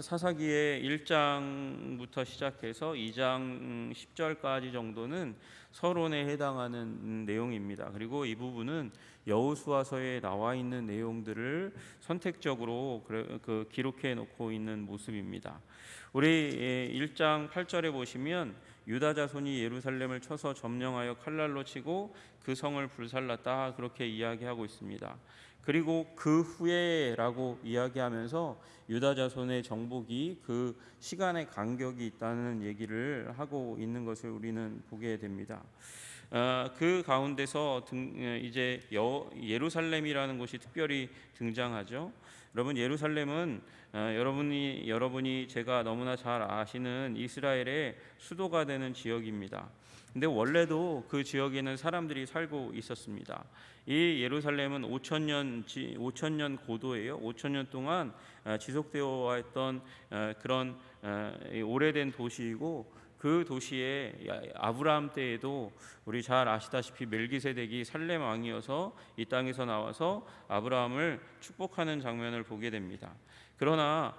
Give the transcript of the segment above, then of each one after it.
사사기의 1장부터 시작해서 2장 10절까지 정도는 서론에 해당하는 내용입니다. 그리고 이 부분은 여호수아서에 나와 있는 내용들을 선택적으로 기록해 놓고 있는 모습입니다. 우리 1장 8절에 보시면 유다 자손이 예루살렘을 쳐서 점령하여 칼날로 치고 그 성을 불살랐다, 그렇게 이야기하고 있습니다. 그리고 그 후에라고 이야기하면서 유다 자손의 정복이 그 시간의 간격이 있다는 얘기를 하고 있는 것을 우리는 보게 됩니다. 그 가운데서 이제 예루살렘이라는 곳이 특별히 등장하죠. 여러분, 예루살렘은 여러분이 제가 너무나 잘 아시는 이스라엘의 수도가 되는 지역입니다. 근데 원래도 그 지역에는 사람들이 살고 있었습니다. 이 예루살렘은 5천년 고도예요. 5천년 동안 지속되어 왔던 그런 오래된 도시이고, 그 도시에 아브라함 때에도 우리 잘 아시다시피 멜기세덱이 살렘 왕이어서 이 땅에서 나와서 아브라함을 축복하는 장면을 보게 됩니다. 그러나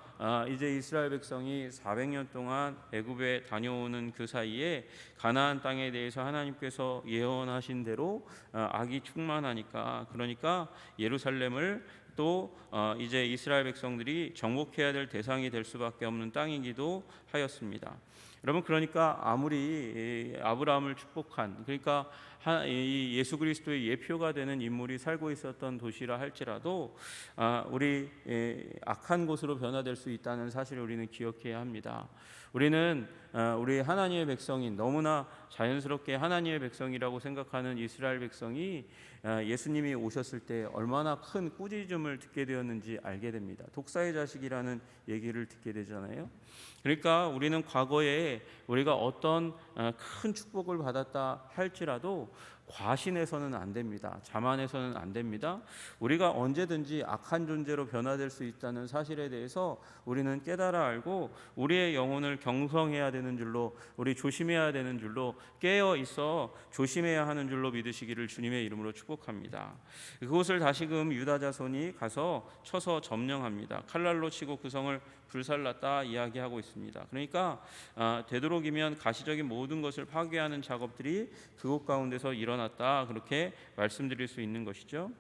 이제 이스라엘 백성이 400년 동안 애굽에 다녀오는 그 사이에 가나안 땅에 대해서 하나님께서 예언하신 대로 악이 충만하니까, 그러니까 예루살렘을 또 이제 이스라엘 백성들이 정복해야 될 대상이 될 수밖에 없는 땅이기도 하였습니다. 여러분, 그러니까 아무리 아브라함을 축복한, 그러니까 예수 그리스도의 예표가 되는 인물이 살고 있었던 도시라 할지라도 우리 악한 곳으로 변화될 수 있다는 사실을 우리는 기억해야 합니다. 우리는 우리 하나님의 백성인, 너무나 자연스럽게 하나님의 백성이라고 생각하는 이스라엘 백성이 예수님이 오셨을 때 얼마나 큰 꾸짖음을 듣게 되었는지 알게 됩니다. 독사의 자식이라는 얘기를 듣게 되잖아요. 그러니까 우리는 과거에 우리가 어떤 큰 축복을 받았다 할지라도 과신해서는 안 됩니다. 자만해서는 안 됩니다. 우리가 언제든지 악한 존재로 변화될 수 있다는 사실에 대해서 우리는 깨달아 알고 우리의 영혼을 경성해야 되는 줄로, 우리 조심해야 되는 줄로, 깨어 있어 조심해야 하는 줄로 믿으시기를 주님의 이름으로 축복합니다. 그곳을 다시금 유다 자손이 가서 쳐서 점령합니다. 칼날로 치고 그 성을 불살랐다 이야기하고 있습니다. 그러니까 되도록이면 가시적인 모든 것을 파괴하는 작업들이 그곳 가운데서 일어났다, 그렇게 말씀드릴 수 있는 것이죠.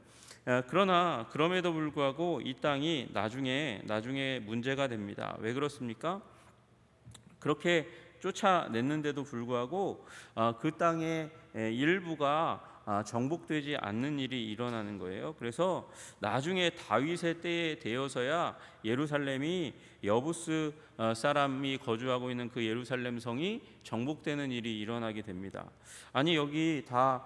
그러나 그럼에도 불구하고 이 땅이 나중에 문제가 됩니다. 왜 그렇습니까? 그렇게 쫓아냈는데도 불구하고 그 땅의 일부가 정복되지 않는 일이 일어나는 거예요. 그래서 나중에 다윗의 때에 되어서야 예루살렘이 여부스 사람이 거주하고 있는 그 예루살렘 성이 정복되는 일이 일어나게 됩니다. 아니, 여기 다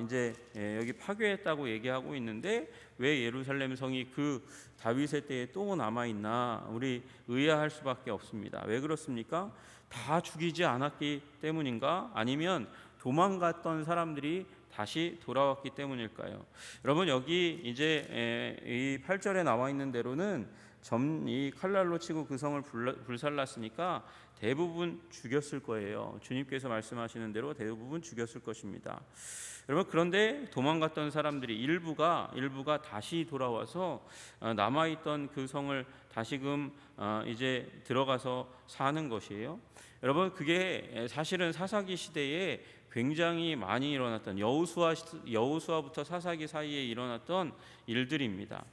이제 여기 파괴했다고 얘기하고 있는데 왜 예루살렘 성이 그 다윗의 때에 또 남아 있나, 우리 의아할 수밖에 없습니다. 왜 그렇습니까? 다 죽이지 않았기 때문인가? 아니면 도망갔던 사람들이 다시 돌아왔기 때문일까요? 여러분, 여기 이제 이 8절에 나와 있는 대로는 이 칼날로 치고 그 성을 불살랐으니까 대부분 죽였을 거예요. 주님께서 말씀하시는 대로 대부분 죽였을 것입니다. 여러분, 그런데 도망갔던 사람들이 일부가 다시 돌아와서 남아있던 그 성을 다시금 이제 들어가서 사는 것이에요. 여러분, 그게 사실은 사사기 시대에 굉장히 많이 일어났던, 여호수아부터 사사기 사이에 일어났던 일들입니다.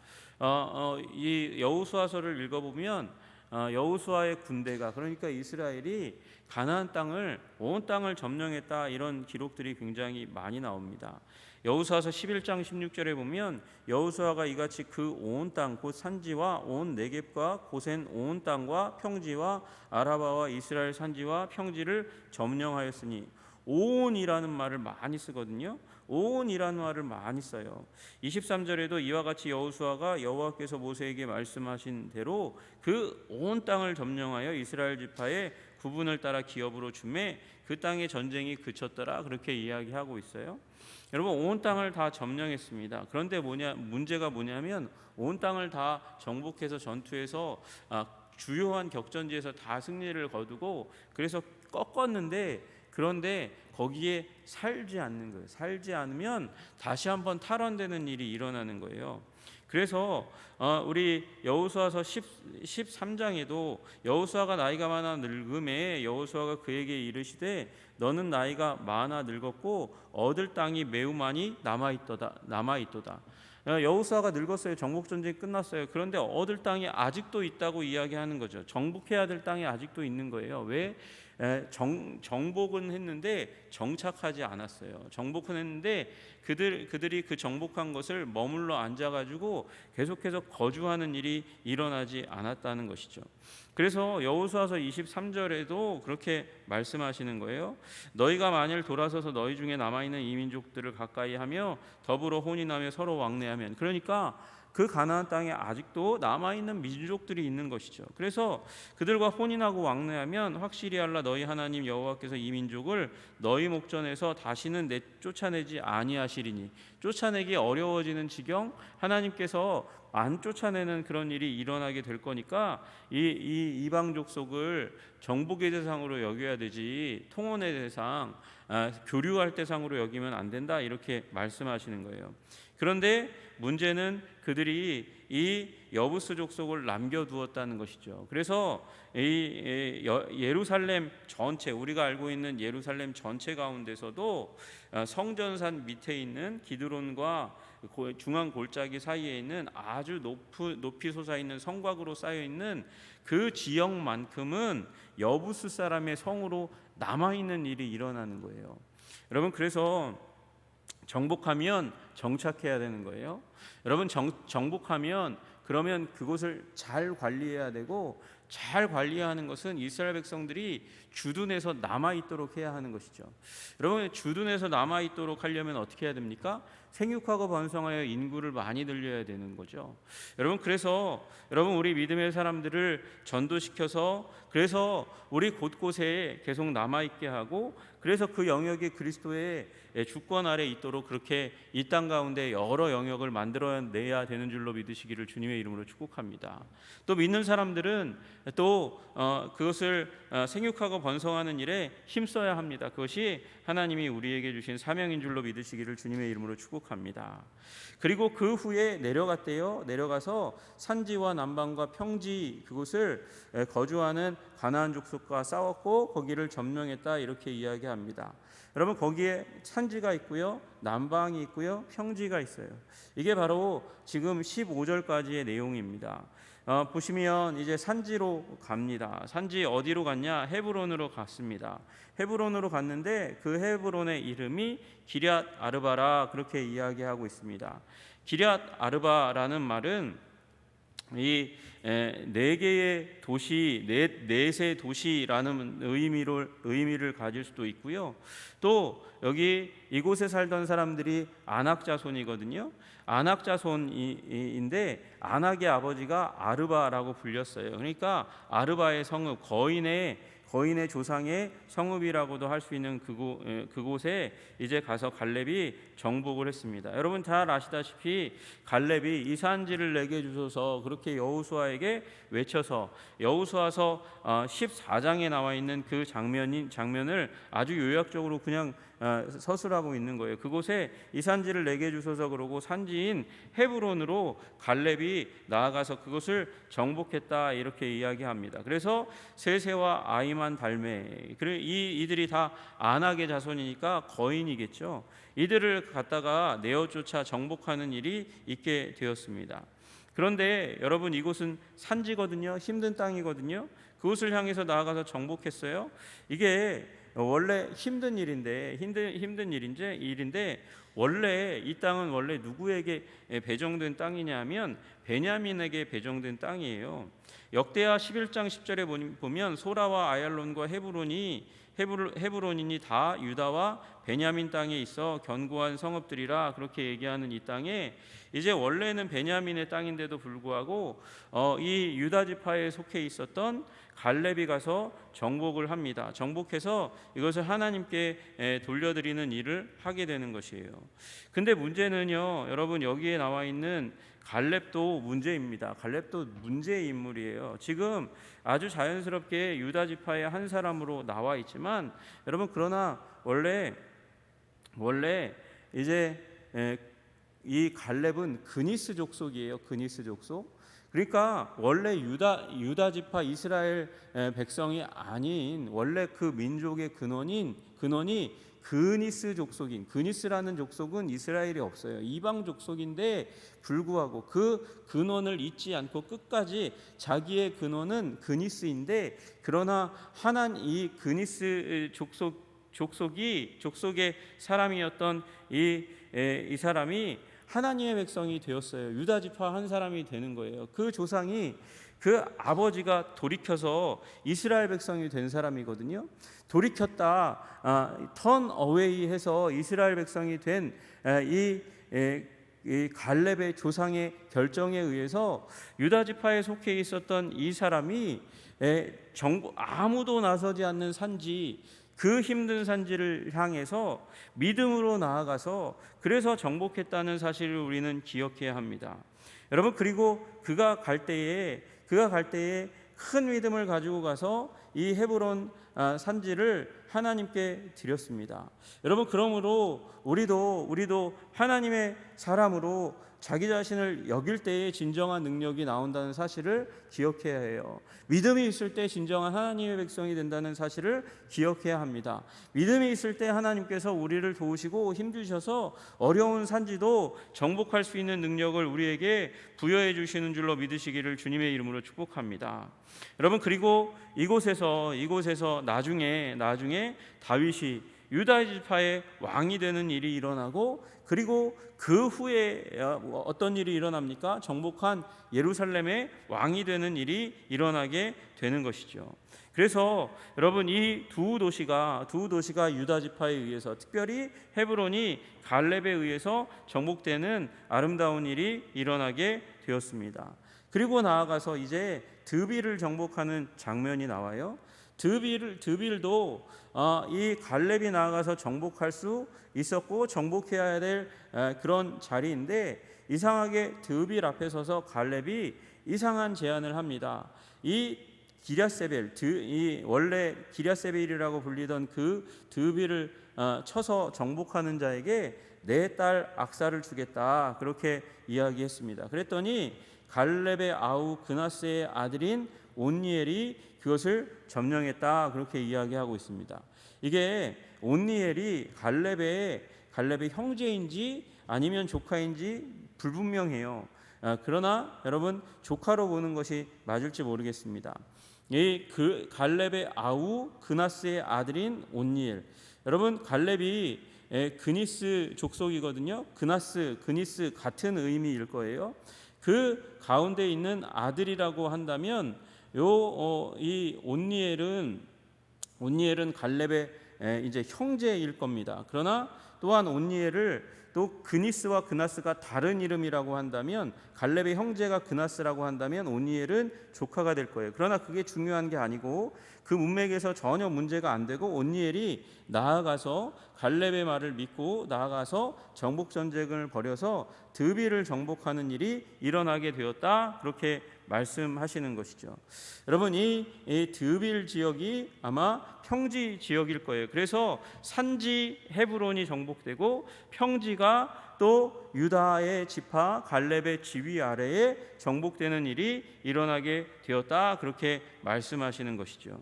이 여호수아서를 읽어보면 여호수아의 군대가, 그러니까 이스라엘이 가나안 땅을, 온 땅을 점령했다, 이런 기록들이 굉장히 많이 나옵니다. 여호수아서 11장 16절에 보면 여호수아가 이같이 그 온 땅 곧 산지와 온 네겝과 고센 온 땅과 평지와 아라바와 이스라엘 산지와 평지를 점령하였으니, 온이라는 말을 많이 쓰거든요. 온이라는 말을 많이 써요. 23절에도 이와 같이 여호수아가 여호와께서 모세에게 말씀하신 대로 그 온 땅을 점령하여 이스라엘 지파의 구분을 따라 기업으로 주매 그 땅의 전쟁이 그쳤더라, 그렇게 이야기하고 있어요. 여러분, 온 땅을 다 점령했습니다. 그런데 문제가 뭐냐면 온 땅을 다 정복해서 전투에서 주요한 격전지에서 다 승리를 거두고 그래서 꺾었는데, 그런데 거기에 살지 않는 거예요. 살지 않으면 다시 한번 탈환되는 일이 일어나는 거예요. 그래서 우리 여호수아서 13장에도 여호수아가 나이가 많아 늙음에 여호수아가 그에게 이르시되 너는 나이가 많아 늙었고 얻을 땅이 매우 많이 남아있도다. 여호수아가 늙었어요. 정복 전쟁이 끝났어요. 그런데 얻을 땅이 아직도 있다고 이야기하는 거죠. 정복해야 될 땅이 아직도 있는 거예요. 왜? 정복은 했는데 정착하지 않았어요. 정복은 했는데 그들이 그 정복한 것을 머물러 앉아가지고 계속해서 거주하는 일이 일어나지 않았다는 것이죠. 그래서 여호수아서 23절에도 그렇게 말씀하시는 거예요. 너희가 만일 돌아서서 너희 중에 남아있는 이 민족들을 가까이 하며 더불어 혼인하며 서로 왕래하면, 그러니까 그 가나안 땅에 아직도 남아있는 민족들이 있는 것이죠. 그래서 그들과 혼인하고 왕래하면 확실히 알라 너희 하나님 여호와께서 이 민족을 너희 목전에서 다시는 쫓아내지 아니하시리니, 쫓아내기 어려워지는 지경, 하나님께서 안 쫓아내는 그런 일이 일어나게 될 거니까 이 이방 족속을 정복의 대상으로 여겨야 되지 통혼의 대상, 교류할 대상으로 여기면 안 된다, 이렇게 말씀하시는 거예요. 그런데 문제는 그들이 이 여부스 족속을 남겨두었다는 것이죠. 그래서 이 예루살렘 전체, 우리가 알고 있는 예루살렘 전체 가운데서도 성전산 밑에 있는 기드론과 중앙 골짜기 사이에 있는 아주 높이 솟아있는 성곽으로 쌓여있는 그 지역만큼은 여부스 사람의 성으로 남아있는 일이 일어나는 거예요. 여러분, 그래서 정복하면 정착해야 되는 거예요. 여러분, 정복하면 그러면 그곳을 잘 관리해야 되고, 잘 관리하는 것은 이스라엘 백성들이 주둔해서 남아있도록 해야 하는 것이죠. 여러분, 주둔해서 남아있도록 하려면 어떻게 해야 됩니까? 생육하고 번성하여 인구를 많이 늘려야 되는 거죠. 여러분, 그래서 여러분, 우리 믿음의 사람들을 전도시켜서, 그래서 우리 곳곳에 계속 남아있게 하고, 그래서 그 영역이 그리스도의 주권 아래 있도록 그렇게 이 땅 가운데 여러 영역을 만들어내야 되는 줄로 믿으시기를 주님의 이름으로 축복합니다. 또 믿는 사람들은 또 그것을 생육하고 번성하는 일에 힘써야 합니다. 그것이 하나님이 우리에게 주신 사명인 줄로 믿으시기를 주님의 이름으로 축복합니다. 그리고 그 후에 내려갔대요. 내려가서 산지와 남방과 평지 그곳을 거주하는 가나안 족속과 싸웠고 거기를 점령했다, 이렇게 이야기합니다. 여러분, 거기에 산지가 있고요, 남방이 있고요, 평지가 있어요. 이게 바로 지금 15절까지의 내용입니다. 보시면 이제 산지로 갑니다. 산지 어디로 갔냐? 헤브론으로 갔습니다. 헤브론으로 갔는데 그 헤브론의 이름이 기럇 아르바라, 그렇게 이야기하고 있습니다. 기럇 아르바라는 말은 이 네 개의 도시, 넷의 도시라는 의미를 가질 수도 있고요. 또 여기 이곳에 살던 사람들이 아낙 자손이거든요. 아낙 자손인데 아낙의 아버지가 아르바라고 불렸어요. 그러니까 아르바의 성읍, 거인의 조상의 성읍이라고도 할 수 있는 그곳에 이제 가서 갈렙이 정복을 했습니다. 여러분 잘 아시다시피 갈렙이 이 산지를 내게 주소서 그렇게 여호수아에게 외쳐서, 여호수아서 14장에 나와 있는 그 장면을 아주 요약적으로 그냥 서술하고 있는 거예요. 그곳에 이 산지를 내게 주소서 그러고 산지인 헤브론으로 갈렙이 나아가서 그것을 정복했다, 이렇게 이야기합니다. 그래서 세세와 아이만 달메, 이들이 다 아낙의 자손이니까 거인이겠죠. 이들을 갖다가 내어 쫓아 정복하는 일이 있게 되었습니다. 그런데 여러분, 이곳은 산지거든요. 힘든 땅이거든요. 그곳을 향해서 나아가서 정복했어요. 이게 원래 힘든 일인데 원래 이 땅은 원래 누구에게 배정된 땅이냐면 베냐민에게 배정된 땅이에요. 역대하 11장 10절에 보면 소라와 아얄론과 헤브론이니 다 유다와 베냐민 땅에 있어 견고한 성읍들이라, 그렇게 얘기하는 이 땅에 이제 원래는 베냐민의 땅인데도 불구하고 이 유다 지파에 속해 있었던 갈렙이 가서 정복을 합니다. 정복해서 이것을 하나님께 돌려드리는 일을 하게 되는 것이에요. 근데 문제는요, 여러분, 여기에 나와 있는 갈렙도 문제입니다. 갈렙도 문제의 인물이에요. 지금 아주 자연스럽게 유다 지파의 한 사람으로 나와 있지만, 여러분, 그러나 원래 이제 이 갈렙은 그니스 족속이에요. 그니스 족속. 그러니까 원래 유다 지파 이스라엘 백성이 아닌 원래 그 민족의 근원이 그니스 족속인, 그니스라는 족속은 이스라엘이 없어요. 이방 족속인데 불구하고 그 근원을 잊지 않고 끝까지 자기의 근원은 그니스인데, 그러나 이 그니스 족속의 사람이었던 이 사람이 하나님의 백성이 되었어요. 유다 지파 한 사람이 되는 거예요. 그 조상이, 그 아버지가 돌이켜서 이스라엘 백성이 된 사람이거든요. 돌이켰다, 턴 어웨이 해서 이스라엘 백성이 된 이 갈렙의 조상의 결정에 의해서 유다 지파에 속해 있었던 이 사람이 아무도 나서지 않는 산지, 그 힘든 산지를 향해서 믿음으로 나아가서 그래서 정복했다는 사실을 우리는 기억해야 합니다. 여러분, 그리고 그가 갈 때에 큰 믿음을 가지고 가서 이 헤브론 산지를 하나님께 드렸습니다. 여러분, 그러므로 우리도 하나님의 사람으로 자기 자신을 여길 때에 진정한 능력이 나온다는 사실을 기억해야 해요. 믿음이 있을 때 진정한 하나님의 백성이 된다는 사실을 기억해야 합니다. 믿음이 있을 때 하나님께서 우리를 도우시고 힘주셔서 어려운 산지도 정복할 수 있는 능력을 우리에게 부여해 주시는 줄로 믿으시기를 주님의 이름으로 축복합니다. 여러분, 그리고 이곳에서 나중에 다윗이 유다 지파의 왕이 되는 일이 일어나고, 그리고 그 후에 어떤 일이 일어납니까? 정복한 예루살렘의 왕이 되는 일이 일어나게 되는 것이죠. 그래서 여러분, 이 두 도시가 유다 지파에 의해서, 특별히 헤브론이 갈렙에 의해서 정복되는 아름다운 일이 일어나게 되었습니다. 그리고 나아가서 이제 드빌을 정복하는 장면이 나와요. 드빌도 이 갈렙이 나아가서 정복할 수 있었고 정복해야 될 그런 자리인데, 이상하게 드빌 앞에 서서 갈렙이 이상한 제안을 합니다. 이 기랴세벨, 원래 기랴세벨이라고 불리던 그 드빌을 쳐서 정복하는 자에게 내 딸 악사를 주겠다, 그렇게 이야기했습니다. 그랬더니 갈렙의 아우 그나스의 아들인 온니엘이 그것을 점령했다, 그렇게 이야기하고 있습니다. 이게 온니엘이 갈렙의 형제인지 아니면 조카인지 불분명해요. 그러나 여러분, 조카로 보는 것이 맞을지 모르겠습니다. 그 갈렙의 아우 그나스의 아들인 온니엘, 여러분, 갈렙이 그니스 족속이거든요. 그니스 같은 의미일 거예요. 그 가운데 있는 아들이라고 한다면 이 온니엘은 갈렙의 이제 형제일 겁니다. 그러나 또한 온니엘을 또 그니스와 그나스가 다른 이름이라고 한다면, 갈렙의 형제가 그나스라고 한다면 온니엘은 조카가 될 거예요. 그러나 그게 중요한 게 아니고, 그 문맥에서 전혀 문제가 안 되고, 온니엘이 나아가서 갈렙의 말을 믿고 나아가서 정복 전쟁을 벌여서 드빌을 정복하는 일이 일어나게 되었다, 그렇게 말씀하시는 것이죠. 여러분, 이 드빌 지역이 아마 평지 지역일 거예요. 그래서 산지 헤브론이 정복되고 평지가 또 유다의 지파 갈렙의 지휘 아래에 정복되는 일이 일어나게 되었다, 그렇게 말씀하시는 것이죠.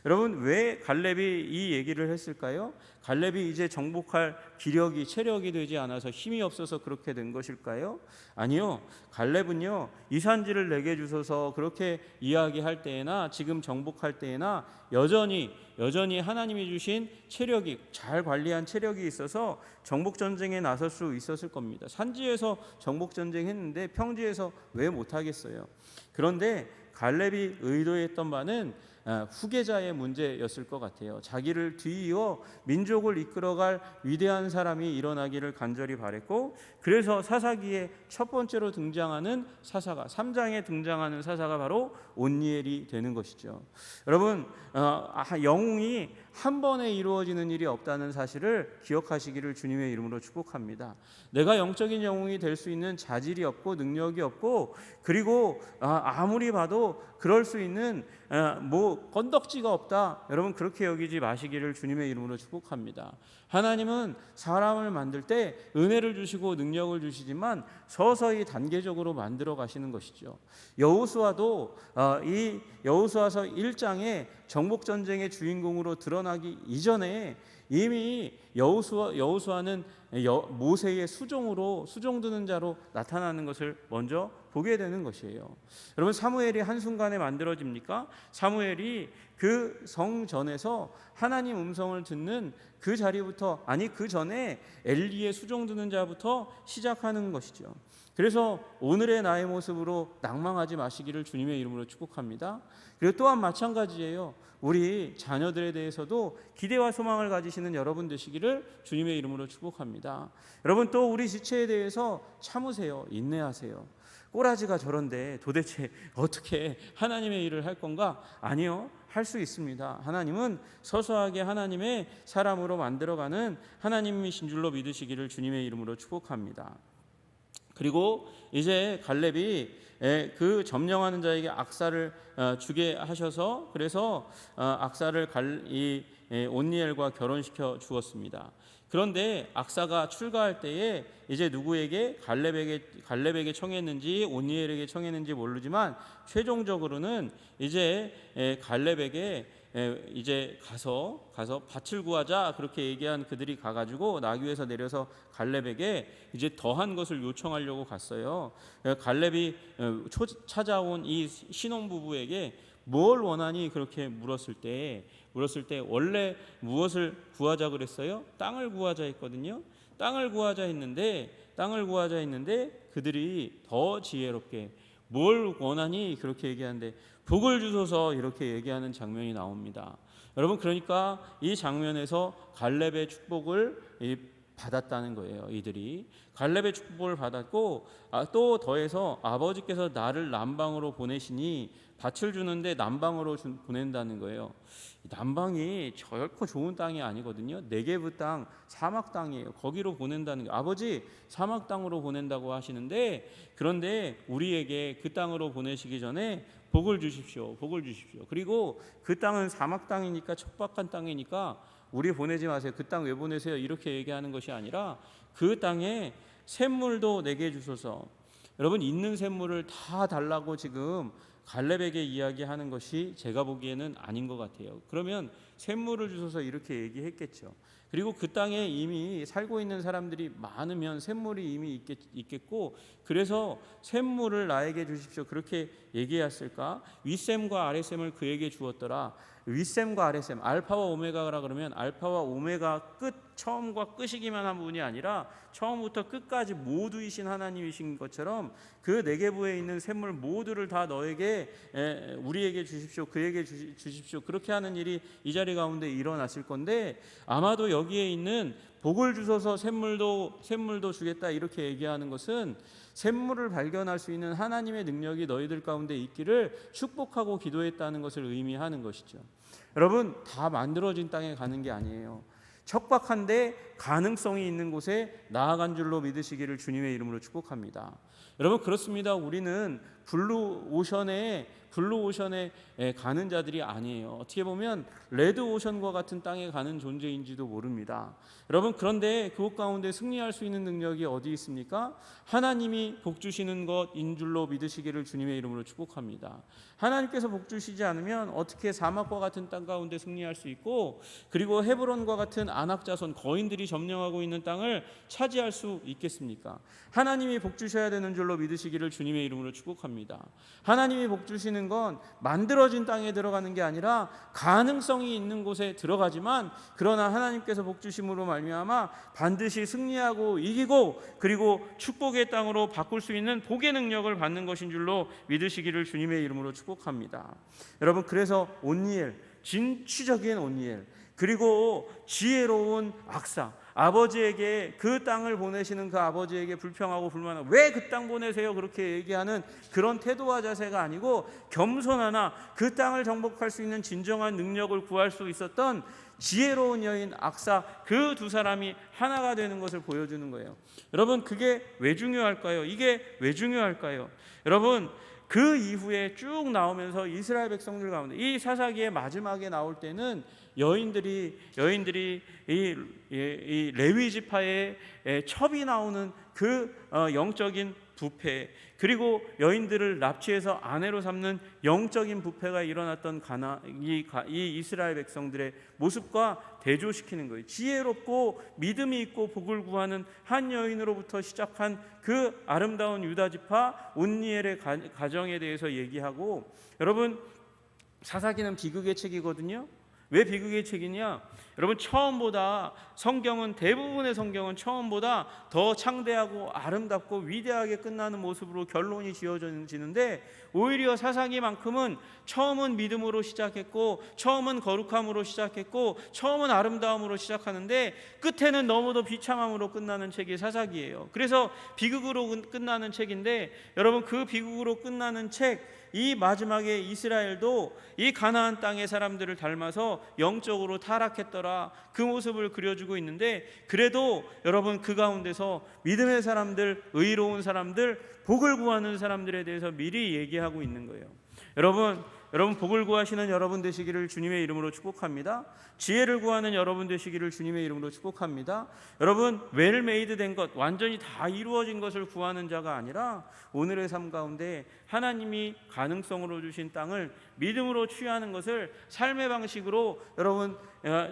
여러분, 왜 갈렙이 이 얘기를 했을까요? 갈렙이 이제 정복할 기력이, 체력이 되지 않아서 힘이 없어서 그렇게 된 것일까요? 아니요. 갈렙은요, 이 산지를 내게 주소서 그렇게 이야기할 때에나 지금 정복할 때에나 여전히 하나님이 주신 체력이, 잘 관리한 체력이 있어서 정복 전쟁에 나설 수 있었을 겁니다. 산지에서 정복 전쟁 했는데 평지에서 왜 못하겠어요? 그런데 갈렙이 의도했던 바는 후계자의 문제였을 것 같아요. 자기를 뒤이어 민족을 이끌어갈 위대한 사람이 일어나기를 간절히 바랬고, 그래서 사사기에 첫 번째로 등장하는 사사가, 3장에 등장하는 사사가 바로 온니엘이 되는 것이죠. 여러분, 영웅이 한 번에 이루어지는 일이 없다는 사실을 기억하시기를 주님의 이름으로 축복합니다. 내가 영적인 영웅이 될 수 있는 자질이 없고 능력이 없고, 그리고 아무리 봐도 그럴 수 있는 뭐 건덕지가 없다, 여러분 그렇게 여기지 마시기를 주님의 이름으로 축복합니다. 하나님은 사람을 만들 때 은혜를 주시고 능력을 주시지만 서서히 단계적으로 만들어 가시는 것이죠. 여호수아도 이 여호수아서 1장에 정복 전쟁의 주인공으로 드러나기 이전에 이미 여호수아는 모세의 수종드는 자로 나타나는 것을 먼저 보게 되는 것이에요. 여러분, 사무엘이 한순간에 만들어집니까? 사무엘이 그 성전에서 하나님 음성을 듣는 그 자리부터, 아니 그 전에 엘리의 수종드는 자부터 시작하는 것이죠. 그래서 오늘의 나의 모습으로 낭망하지 마시기를 주님의 이름으로 축복합니다. 그리고 또한 마찬가지예요. 우리 자녀들에 대해서도 기대와 소망을 가지시는 여러분 되시기를 주님의 이름으로 축복합니다. 여러분, 또 우리 지체에 대해서 참으세요. 인내하세요. 꼬라지가 저런데 도대체 어떻게 하나님의 일을 할 건가? 아니요, 할 수 있습니다. 하나님은 서서하게 하나님의 사람으로 만들어가는 하나님이신 줄로 믿으시기를 주님의 이름으로 축복합니다. 그리고 이제 갈렙이 그 점령하는 자에게 악사를 주게 하셔서, 그래서 악사를 온니엘과 결혼시켜 주었습니다. 그런데 악사가 출가할 때에 이제 누구에게, 갈렙에게 청했는지 온니엘에게 청했는지 모르지만 최종적으로는 이제 갈렙에게 이제 가서 밭을 구하자, 그렇게 얘기한 그들이 가가지고 나귀에서 내려서 갈렙에게 이제 더한 것을 요청하려고 갔어요. 갈렙이 찾아온 이 신혼부부에게 뭘 원하니 그렇게 물었을 때 원래 무엇을 구하자 그랬어요? 땅을 구하자 했거든요. 땅을 구하자 했는데 그들이 더 지혜롭게 뭘 원하니 그렇게 얘기하는데 복을 주소서, 이렇게 얘기하는 장면이 나옵니다. 여러분, 그러니까 이 장면에서 갈렙의 축복을 받았다는 거예요. 이들이 갈렙의 축복을 받았고, 또 더해서 아버지께서 나를 남방으로 보내시니 밭을 주는데 남방으로 보낸다는 거예요. 남방이 결코 좋은 땅이 아니거든요. 네게브 땅, 사막 땅이에요. 거기로 보낸다는 거예요. 아버지, 사막 땅으로 보낸다고 하시는데, 그런데 우리에게 그 땅으로 보내시기 전에 복을 주십시오. 그리고 그 땅은 사막 땅이니까, 척박한 땅이니까 우리 보내지 마세요. 그 땅 왜 보내세요? 이렇게 얘기하는 것이 아니라 그 땅에 샘물도 내게 주소서. 여러분, 있는 샘물을 다 달라고 지금 갈렙에게 이야기하는 것이 제가 보기에는 아닌 것 같아요. 그러면 샘물을 주소서 이렇게 얘기했겠죠. 그리고 그 땅에 이미 살고 있는 사람들이 많으면 샘물이 이미 있겠고, 그래서 샘물을 나에게 주십시오, 그렇게 얘기했을까? 윗샘과 아랫샘을 그에게 주었더라. 윗샘과 아랫샘, 알파와 오메가라 그러면 알파와 오메가 끝, 처음과 끝이기만 한 분이 아니라 처음부터 끝까지 모두이신 하나님이신 것처럼 그 네게부에 있는 샘물 모두를 다 너에게, 우리에게 주십시오, 그에게 주십시오, 그렇게 하는 일이 이 자리 가운데 일어났을 건데, 아마도 여기에 있는 복을 주소서, 샘물도 주겠다 이렇게 얘기하는 것은 샘물을 발견할 수 있는 하나님의 능력이 너희들 가운데 있기를 축복하고 기도했다는 것을 의미하는 것이죠. 여러분, 다 만들어진 땅에 가는 게 아니에요. 척박한데 가능성이 있는 곳에 나아간 줄로 믿으시기를 주님의 이름으로 축복합니다. 여러분, 그렇습니다. 우리는 블루오션에 가는 자들이 아니에요. 어떻게 보면 레드오션과 같은 땅에 가는 존재인지도 모릅니다. 여러분, 그런데 그곳 가운데 승리할 수 있는 능력이 어디 있습니까? 하나님이 복 주시는 것인 줄로 믿으시기를 주님의 이름으로 축복합니다. 하나님께서 복 주시지 않으면 어떻게 사막과 같은 땅 가운데 승리할 수 있고, 그리고 헤브론과 같은 아낙 자손 거인들이 점령하고 있는 땅을 차지할 수 있겠습니까? 하나님이 복 주셔야 되는 줄로 믿으시기를 주님의 이름으로 축복합니다. 하나님이 복 주시는 건 만들어진 땅에 들어가는 게 아니라 가능성이 있는 곳에 들어가지만, 그러나 하나님께서 복 주심으로 말미암아 반드시 승리하고 이기고, 그리고 축복의 땅으로 바꿀 수 있는 복의 능력을 받는 것인 줄로 믿으시기를 주님의 이름으로 축복합니다. 여러분, 그래서 온니엘, 진취적인 온니엘, 그리고 지혜로운 악사, 아버지에게 그 땅을 보내시는 그 아버지에게 불평하고 불만하고 왜 그 땅 보내세요? 그렇게 얘기하는 그런 태도와 자세가 아니고, 겸손하나 그 땅을 정복할 수 있는 진정한 능력을 구할 수 있었던 지혜로운 여인 악사, 그 두 사람이 하나가 되는 것을 보여주는 거예요. 여러분, 그게 왜 중요할까요? 이게 왜 중요할까요? 여러분, 그 이후에 쭉 나오면서 이스라엘 백성들 가운데 이 사사기의 마지막에 나올 때는 여인들이 이 레위 지파의 첩이 나오는 그 영적인 부패, 그리고 여인들을 납치해서 아내로 삼는 영적인 부패가 일어났던 이 이스라엘 백성들의 모습과 대조시키는 거예요. 지혜롭고 믿음이 있고 복을 구하는 한 여인으로부터 시작한 그 아름다운 유다 지파 온니엘의 가정에 대해서 얘기하고, 여러분 사사기는 비극의 책이거든요. 왜 비극의 책이냐? 여러분 처음보다 대부분의 성경은 처음보다 더 창대하고 아름답고 위대하게 끝나는 모습으로 결론이 지어지는데, 오히려 사사기만큼은 처음은 믿음으로 시작했고, 처음은 거룩함으로 시작했고, 처음은 아름다움으로 시작하는데 끝에는 너무도 비참함으로 끝나는 책이 사사기예요. 그래서 비극으로 끝나는 책인데, 여러분 그 비극으로 끝나는 책, 이 마지막에 이스라엘도 이 가나안 땅의 사람들을 닮아서 영적으로 타락했더라, 그 모습을 그려주고 있는데, 그래도 여러분 그 가운데서 믿음의 사람들, 의로운 사람들, 복을 구하는 사람들에 대해서 미리 얘기하고 있는 거예요. 여러분 복을 구하시는 여러분 되시기를 주님의 이름으로 축복합니다. 지혜를 구하는 여러분 되시기를 주님의 이름으로 축복합니다. 여러분 웰메이드 된 것, 완전히 다 이루어진 것을 구하는 자가 아니라 오늘의 삶 가운데 하나님이 가능성으로 주신 땅을 믿음으로 취하는 것을 삶의 방식으로 여러분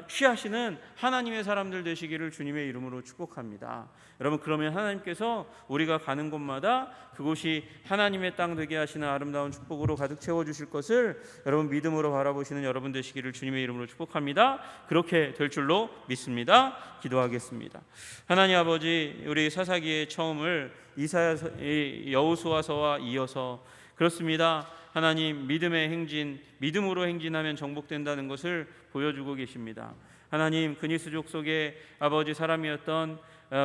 취하시는 하나님의 사람들 되시기를 주님의 이름으로 축복합니다. 여러분 그러면 하나님께서 우리가 가는 곳마다 그곳이 하나님의 땅 되게 하시는 아름다운 축복으로 가득 채워주실 것을 여러분 믿음으로 바라보시는 여러분 되시기를 주님의 이름으로 축복합니다. 그렇게 될 줄로 믿습니다. 기도하겠습니다. 하나님 아버지, 우리 사사기의 처음을 여호수아서와 이어서 그렇습니다. 하나님 믿음의 행진, 믿음으로 행진하면 정복된다는 것을 보여주고 계십니다. 하나님 그니스족 속에 아버지 사람이었던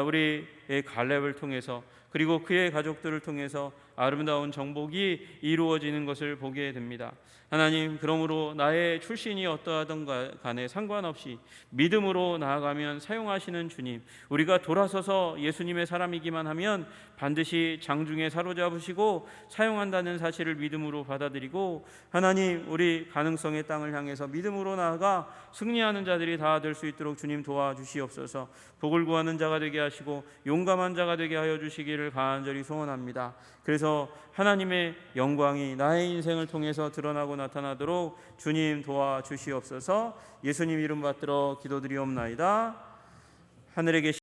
우리 갈렙을 통해서, 그리고 그의 가족들을 통해서 아름다운 정복이 이루어지는 것을 보게 됩니다. 하나님 그러므로 나의 출신이 어떠하든 간에 상관없이 믿음으로 나아가면 사용하시는 주님, 우리가 돌아서서 예수님의 사람이기만 하면 반드시 장중에 사로잡으시고 사용한다는 사실을 믿음으로 받아들이고, 하나님 우리 가능성의 땅을 향해서 믿음으로 나아가 승리하는 자들이 다 될 수 있도록 주님 도와주시옵소서. 복을 구하는 자가 되게 하시고 용감한 자가 되게 하여 주시기를 간절히 소원합니다. 그래서 하나님의 영광이 나의 인생을 통해서 드러나고 나타나도록 주님 도와주시옵소서. 예수님 이름 받들어 기도드리옵나이다. 하늘에 계신